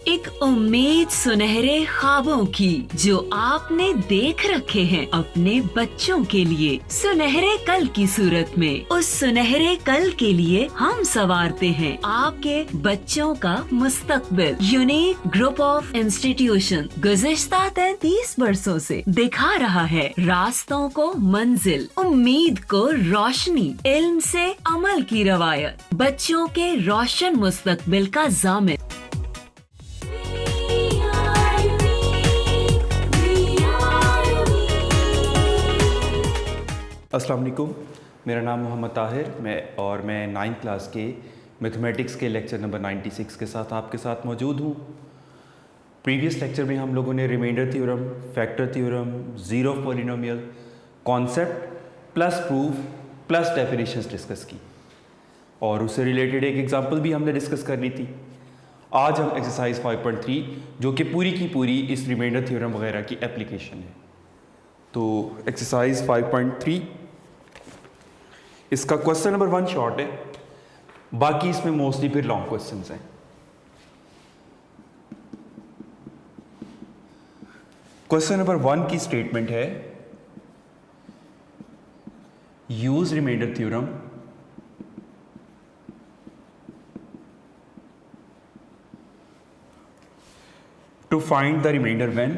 एक उम्मीद सुनहरे ख्वाबों की जो आपने देख रखे हैं अपने बच्चों के लिए, सुनहरे कल की सूरत में। उस सुनहरे कल के लिए हम संवारते हैं आपके बच्चों का मुस्तकबिल। यूनिक ग्रुप ऑफ इंस्टीट्यूशन गुज़िश्ता 33 बरसों से दिखा रहा है रास्तों को मंजिल, उम्मीद को रोशनी, इल्म से अमल की रवायत, बच्चों के रोशन मुस्तकबिल का ज़ामिन। अस्सलाम वालेकुम, मेरा नाम मोहम्मद ताहिर मैं 9th क्लास के मैथमेटिक्स के लेक्चर नंबर 96 के साथ आपके साथ मौजूद हूँ। प्रीवियस लेक्चर में हम लोगों ने remainder theorem, factor theorem, zero of polynomial, concept plus proof plus definitions discuss की और उससे रिलेटेड एक एग्जांपल भी हमने डिस्कस कर ली थी। आज हम एक्सरसाइज 5.3 जो कि पूरी की पूरी इस रिमाइंडर थ्योरम वगैरह की एप्लीकेशन है। तो एक्सरसाइज 5.3 इसका क्वेश्चन नंबर 1 शॉर्ट है, बाकी इसमें मोस्टली फिर लॉन्ग क्वेश्चंस हैं। क्वेश्चन नंबर 1 की स्टेटमेंट है, use remainder theorem to find the remainder when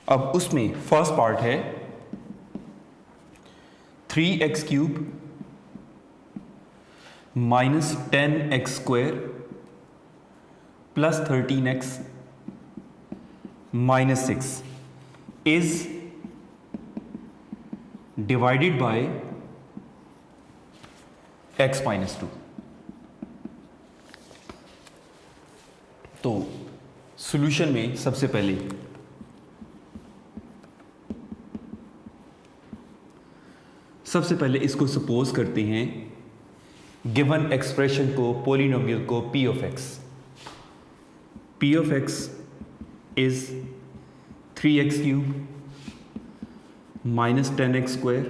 अब उसमें फर्स्ट पार्ट है 3x³ minus 10x² plus 13x minus 6 is divided by x minus 2। तो सॉल्यूशन में सबसे पहले इसको सपोज करते हैं गिवन एक्सप्रेशन को, पॉलिनोमियल को p of x is 3x³ minus 10x²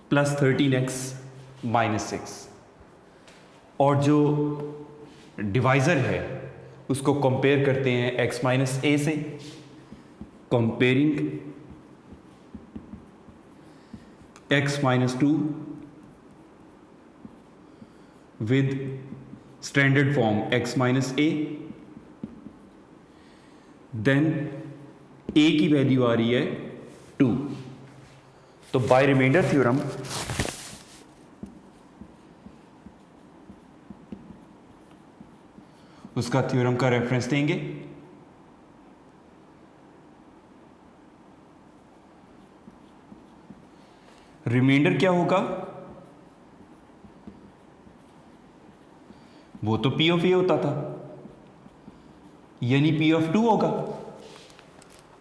plus 13x minus 6 और जो डिवाइज़र है उसको कंपेयर करते हैं x माइनस a से। Comparing x minus 2 with standard form x minus a, then a की वैल्यू आ रही है 2। तो बाय रिमाइंडर थ्योरम उसका थ्योरम का रेफरेंस देंगे। रिमाइंडर क्या होगा, वो तो p ऑफ a होता था, यानी p ऑफ 2 होगा।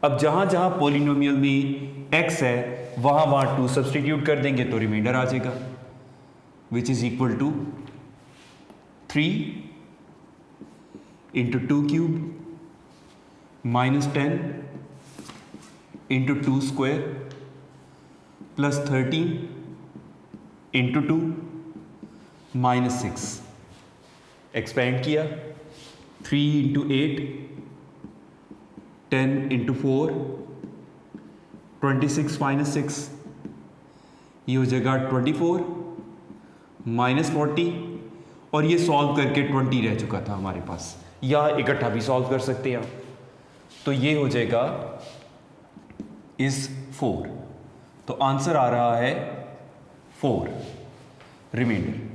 अब जहां जहां पॉलिनोमियल में x है वहां 2 सब्सटीट्यूट कर देंगे तो रिमाइंडर आ जाएगा, which is equal to 3 into 2³ minus 10 into 2² plus 13 into 2 minus 6। Expand किया 3 इंटू 8 10 इंटू 4 26 माइनस 6, ये हो जाएगा 24 माइनस 40 और ये सॉल्व करके 20 रह चुका था हमारे पास, या इकट्ठा भी सॉल्व कर सकते हैं। तो ये हो जाएगा इज 4। तो आंसर आ रहा है 4 रिमाइंडर।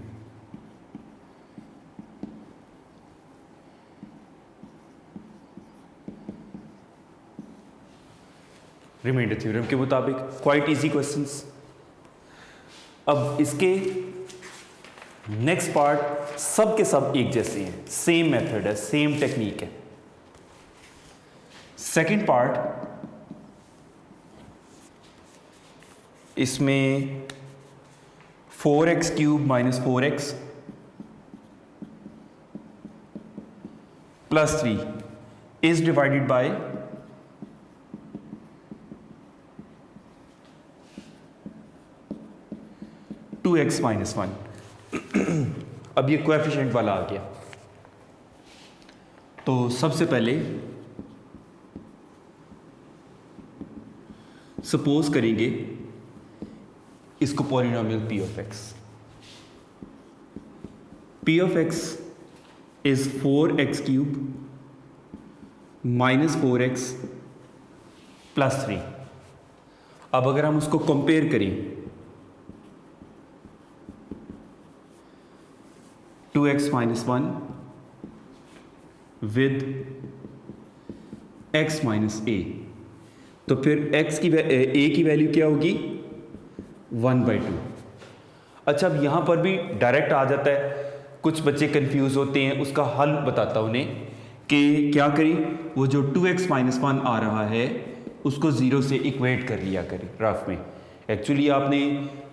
रिमाइंडर थ्योरम के मुताबिक क्वाइट इजी क्वेश्चंस। अब इसके नेक्स्ट पार्ट सब के सब एक जैसे हैं, सेम मेथड है, सेम टेक्निक है। सेकंड पार्ट, इसमें 4x³ minus 4x plus 3 is divided by 2x minus 1। अब ये कोएफिशिएंट वाला आ गया। तो सबसे पहले सपोज करेंगे इसको polynomial p of x। p of x is 4x cube minus 4x plus 3। अब अगर हम उसको कंपेयर करें 2x minus 1 with x minus a, तो फिर x की a की वैल्यू क्या होगी 1/2। अच्छा, अब यहाँ पर भी डायरेक्ट आ जाता है, कुछ बच्चे कंफ्यूज होते हैं, उसका हल बताता हूँ उन्हें कि क्या करें। वो जो 2x माइनस 1 आ रहा है उसको 0 से इक्वेट कर लिया करें रफ में। एक्चुअली आपने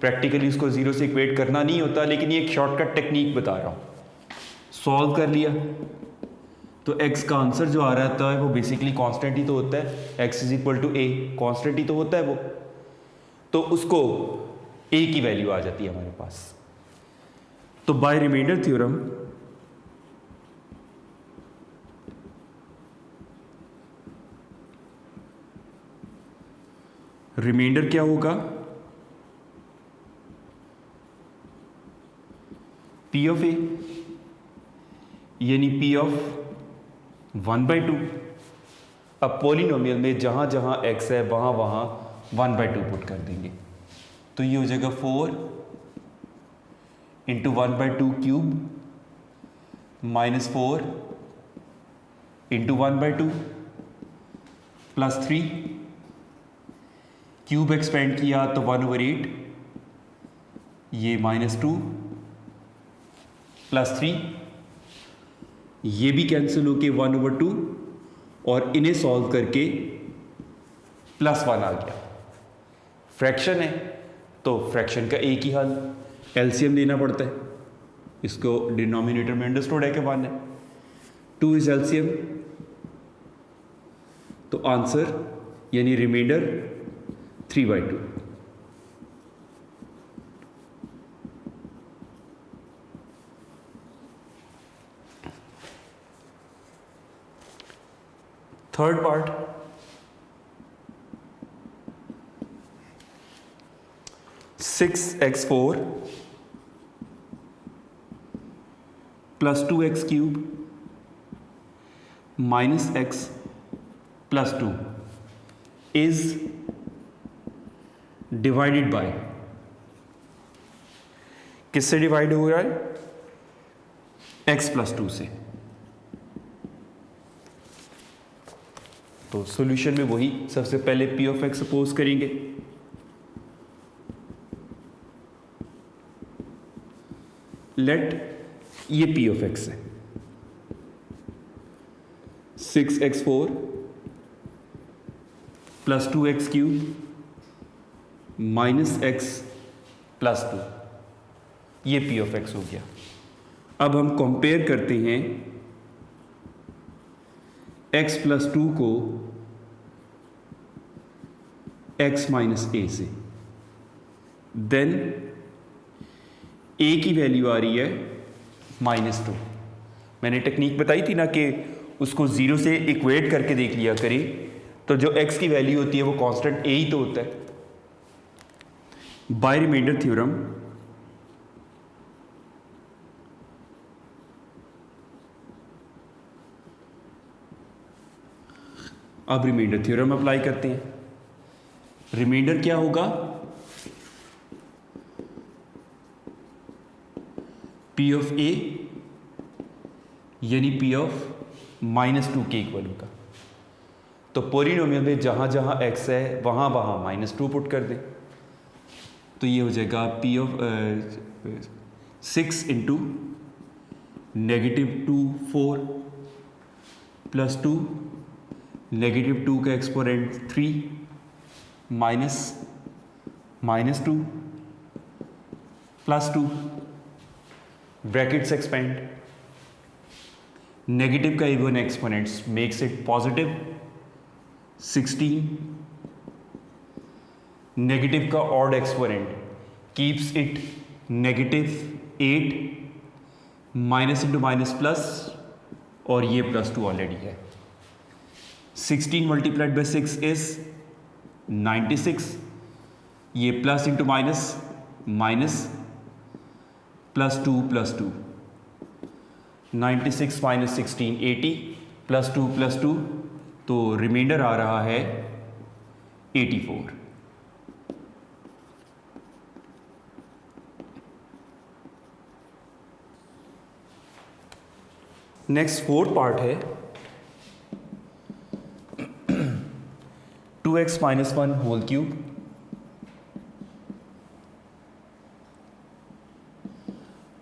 प्रैक्टिकली उसको 0 से इक्वेट करना नहीं होता, लेकिन ये एक शॉर्टकट टेक्निक बता रहा हूँ। सॉल्व कर लिया तो x का आंसर जो आ रहा है वो बेसिकली कांस्टेंट ही तो होता है, x is equal to a, constant ही तो होता है वो, तो उसको a की वैल्यू आ जाती है हमारे पास। तो बाय रिमाइंडर थ्योरम रिमाइंडर क्या होगा, p ऑफ a यानी p ऑफ 1/2। अब पॉलिनोमियल में जहां जहां x है वहां वहां 1/2 पुट कर देंगे, तो ये हो जाएगा 4 into 1/2 cube minus 4 into 1/2 plus 3, cube expand किया तो 1/8, ये -2 प्लस 3, ये भी कैंसिल होके 1/2 और इन्हें सॉल्व करके +1 आ गया। फ्रैक्शन है तो फ्रैक्शन का एक ही हल, एलसीएम लेना पड़ता है। इसको डिनोमिनेटर में अंडरस्टूड है कि 1 है, 2 इज एलसीएम, तो आंसर यानी remainder 3/2। Third part, six X four plus 2x cube minus x plus 2 is divided by, किससे डिवाइड हो रहा है, x प्लस 2 से। तो सॉल्यूशन में वही सबसे पहले p ऑफ x सपोज करेंगे, लेट ये p ऑफ x है 6x4 plus 2x cube minus x plus 2, ये p ऑफ x हो गया। अब हम कंपेयर करते हैं x प्लस 2 को x माइनस a से, देन a की वैल्यू आ रही है -2। मैंने टेक्निक बताई थी ना कि उसको 0 से इक्वेट करके देख लिया करें, तो जो x की वैल्यू होती है वो कांस्टेंट a ही तो होता है। बाय रिमाइंडर थ्योरम अब रिमाइंडर थ्योरम अप्लाई करते हैं। रिमाइंडर क्या होगा, p ऑफ a यानी p ऑफ -2 के इक्वल होगा। तो पॉलिनोमियल में जहां जहां x है वहां वहां -2 पुट कर दें, तो ये हो जाएगा p ऑफ 6 इंटू -2 4 प्लस 2 -2 का exponent 3 minus -2 plus 2, brackets expand, negative का even exponents makes it positive 16, negative का odd exponent keeps it -8 minus into minus plus, और ये +2 ऑलरेडी है। 16 मल्टीप्लाइड बाई 6 इज 96, ये plus into minus minus +2 +2, 96 minus 16 80 +2 तो remainder आ रहा है 84। नेक्स्ट फोर्थ पार्ट है 2x minus 1 whole cube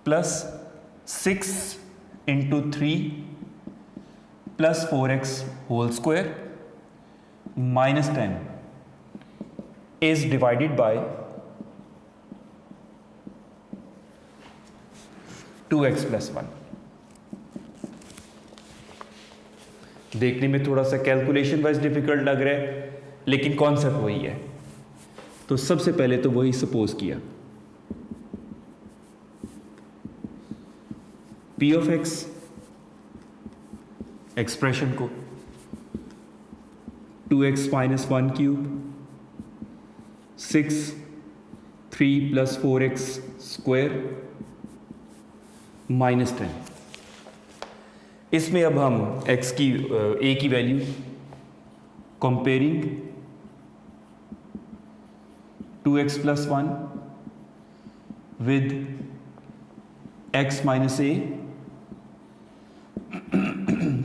plus 6 into 3 plus 4x whole square minus 10 is divided by 2x plus 1। देखने में थोड़ा सा कैलकुलेशन वाइज डिफिकल्ट लग रहा है, लेकिन कॉन्सेप्ट वही है। तो सबसे पहले तो वही सपोज किया, p ऑफ x एक्सप्रेशन को 2x minus 1 cube 6 3 plus 4x square minus 10। इसमें अब हम x की a की value comparing 2x plus 1 with x minus a,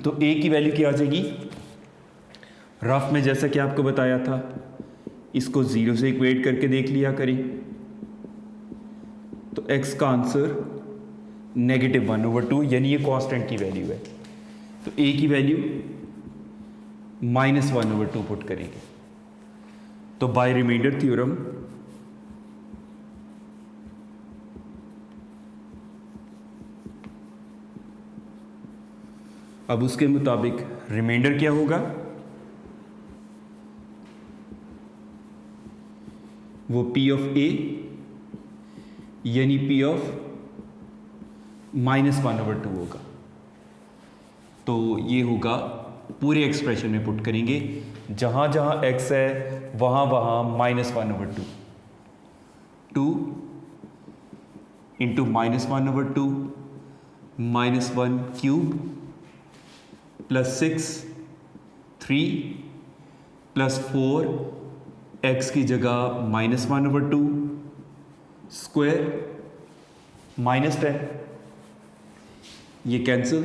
तो a की वैल्यू क्या आ जाएगी, रफ में जैसा कि आपको बताया था, इसको 0 से इक्वेट करके देख लिया करें, तो x का आंसर -1/2, यानी ये कांस्टेंट की वैल्यू है, तो a की वैल्यू -1/2 पुट करेंगे। तो बाय रिमाइंडर थ्योरम अब उसके मुताबिक रिमाइंडर क्या होगा, वो p ऑफ a यानी p ऑफ -1/2 होगा। तो ये होगा, पूरे एक्सप्रेशन में पुट करेंगे, जहाँ जहाँ x है वहाँ वहाँ -1/2, 2 into -1/2 -1 cube plus 6 3 plus 4 x की जगह -1/2 स्क्वायर माइनस 10, ये कैंसिल,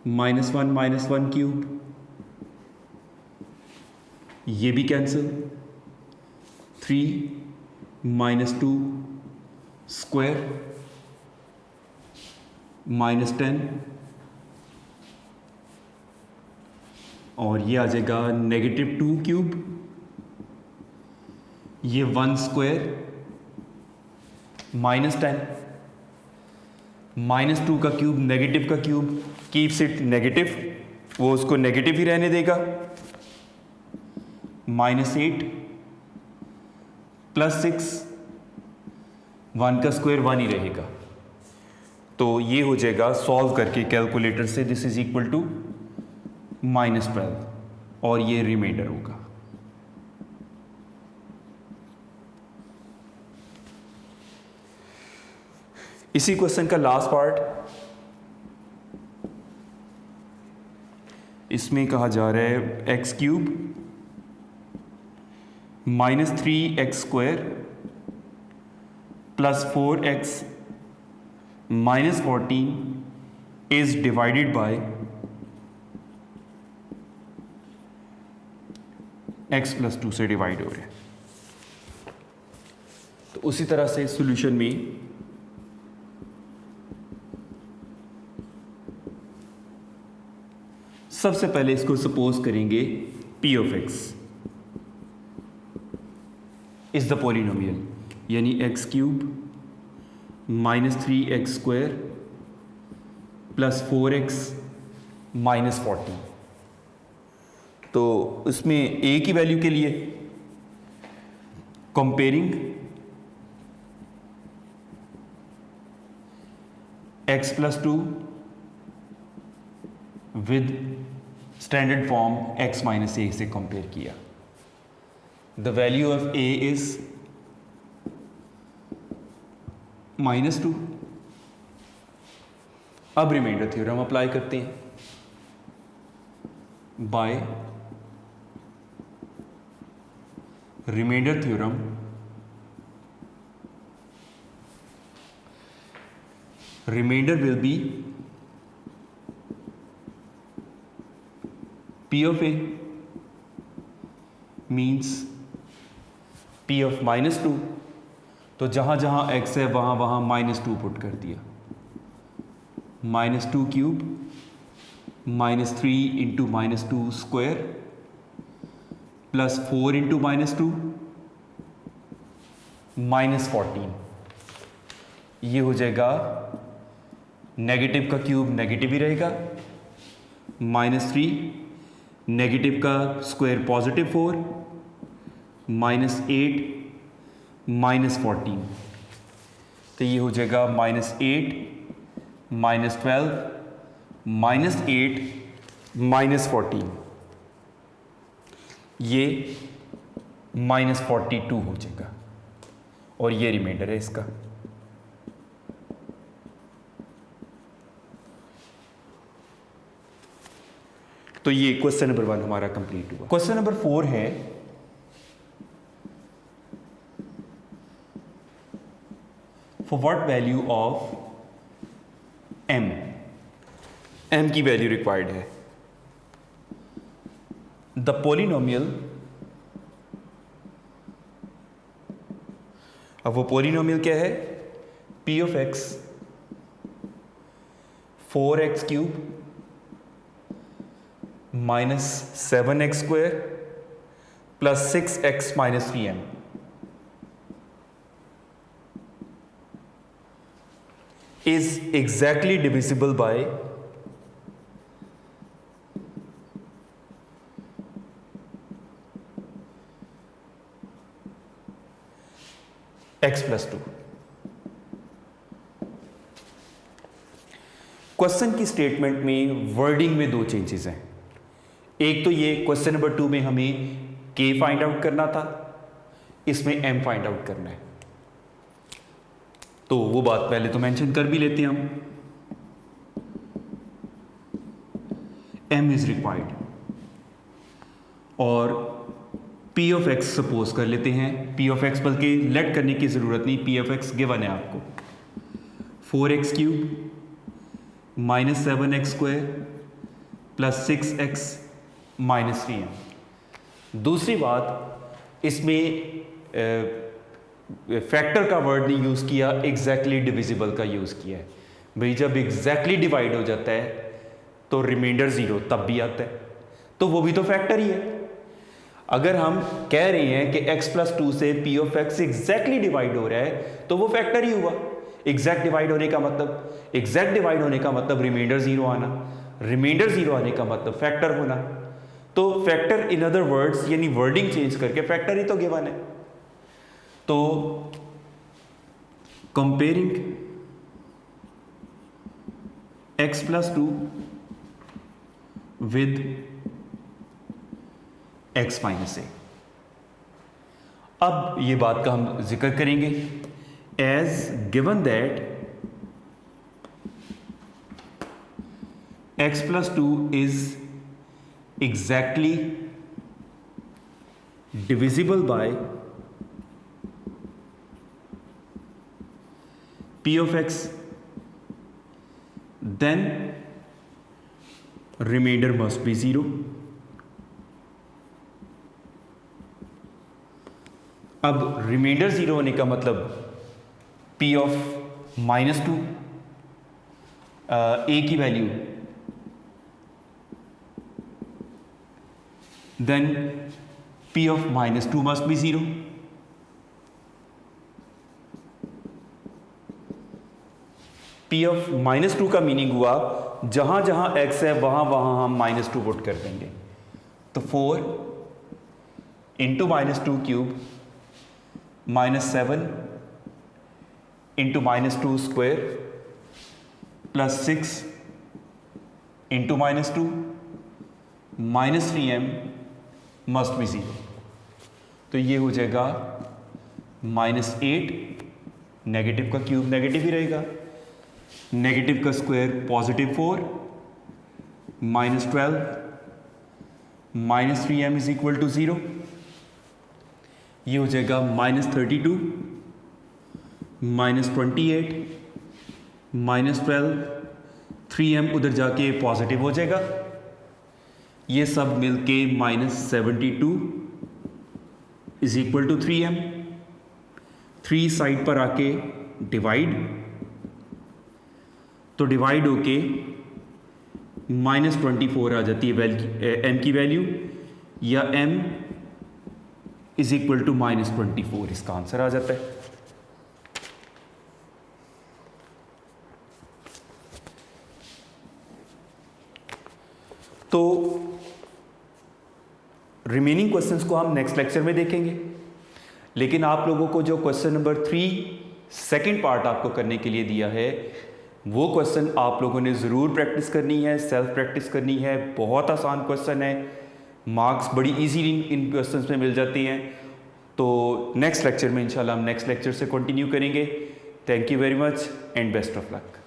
-1 क्यूब, ये भी कैंसिल, 3 -2 स्क्वायर -10, और ये आ जाएगा -2 क्यूब, ये 1 स्क्वायर -10, -2 का क्यूब नेगेटिव का क्यूब कीप्स इट नेगेटिव, वो उसको नेगेटिव ही रहने देगा, -8 प्लस 6, 1 का स्क्वायर 1 ही रहेगा। तो ये हो जाएगा सॉल्व करके कैलकुलेटर से, दिस इज इक्वल टू -12, और ये रिमाइंडर होगा। इसी क्वेश्चन का लास्ट पार्ट, इसमें कहा जा रहा है x cube -3x square plus 4x -14 is divided by x plus 2 से डिवाइड हो रहा है। तो उसी तरह से सॉल्यूशन में सबसे पहले इसको सपोज करेंगे p of x is the polynomial, यानी x cube -3x square plus 4x -14। तो इसमें a की वैल्यू के लिए comparing X plus two with standard form X minus A से कंपेयर किया। The value of A is -2। अब रिमाइंडर थ्योरम अप्लाई करते हैं। By remainder theorem remainder will be P of A means P of -2, तो जहाँ जहाँ x है वहाँ वहाँ -2 पुट कर दिया। -2 cube -3 into -2 square plus 4 into -2 -14। ये हो जाएगा, नेगेटिव का क्यूब नेगेटिव ही रहेगा, -3 नेगेटिव का स्क्वायर पॉजिटिव 4 -8 -14। तो ये हो जाएगा -8 -12 -8 -14। ये -42 हो जाएगा और ये रिमाइंडर है इसका। तो ये क्वेश्चन नंबर 1 हमारा कंप्लीट हुआ। क्वेश्चन नंबर 4 है, for what value of M, M की वैल्यू रिक्वायर्ड है। द पॉलिनोमियल, अब वो पॉलिनोमियल क्या है, P of X 4x cube -7x square plus 6x minus 3m is exactly divisible by x plus 2। Question की statement में wording में 2 changes हैं। एक तो ये क्वेश्चन नंबर 2 में हमें k फाइंड आउट करना था, इसमें m फाइंड आउट करना है। तो वो बात पहले तो मेंशन कर भी लेते हैं हम। m इज रिक्वायर्ड और p ऑफ x सपोज कर लेते हैं। p ऑफ x बल्कि लेट करने की ज़रूरत नहीं, p ऑफ x गिवन है आपको। 4x cube -7x square plus 6x minus 3m। दूसरी बात, इसमें फैक्टर का वर्ड नहीं यूज़ किया, एग्जैक्टली डिविजिबल का यूज़ किया है। भाई जब एग्जैक्टली डिवाइड हो जाता है तो रिमाइंडर 0 तब भी आता है, तो वो भी तो फैक्टर ही है। अगर हम कह रहे हैं कि x प्लस 2 से p of x exactly divide हो रहा है तो वो फैक्टर ही हुआ। एग्जैक्ट डिवाइड होने का मतलब रिमाइंडर 0 आना, रिमाइंडर 0 आने का मतलब फैक्टर होना। तो फैक्टर इन अदर वर्ड्स यानी वर्डिंग चेंज करके फैक्टर ही तो गिवन है। तो comparing x plus 2 with x minus A. अब ये बात का हम जिक्र करेंगे। As given that x plus 2 is exactly divisible by p of x, then remainder must be 0। अब रिमाइंडर 0 होने का मतलब p ऑफ -2 a की value, then p of -2 must be 0। p of -2 का मीनिंग हुआ जहां जहां x है वहां वहां हम -2 पुट कर देंगे। तो 4 into -2 cube -7 into -2 square +6 into -2 -3m must be 0। तो ये हो जाएगा -8, नेगेटिव का क्यूब नेगेटिव ही रहेगा, नेगेटिव का square +4, -12 -3m is equal to 0। ये हो जाएगा -32 -28 -12, 3m उधर जाके पॉजिटिव हो जाएगा, ये सब मिलके -72 is equal to 3m। 3 side पर आके डिवाइड, तो डिवाइड होके -24 आ जाती है m की वैल्यू, या m इज इक्वल टू -24, इसका आंसर आ जाता है। तो रिमेनिंग क्वेश्चंस को हम नेक्स्ट लेक्चर में देखेंगे, लेकिन आप लोगों को जो क्वेश्चन नंबर 3 सेकंड पार्ट आपको करने के लिए दिया है, वो क्वेश्चन आप लोगों ने ज़रूर प्रैक्टिस करनी है, सेल्फ प्रैक्टिस करनी है। बहुत आसान क्वेश्चन है, मार्क्स बड़ी इजीली इन क्वेश्चंस में मिल जाते हैं। तो नेक्स्ट लेक्चर में इंशाल्लाह हम नेक्स्ट लेक्चर से कंटिन्यू करेंगे। Thank you very much and best of luck.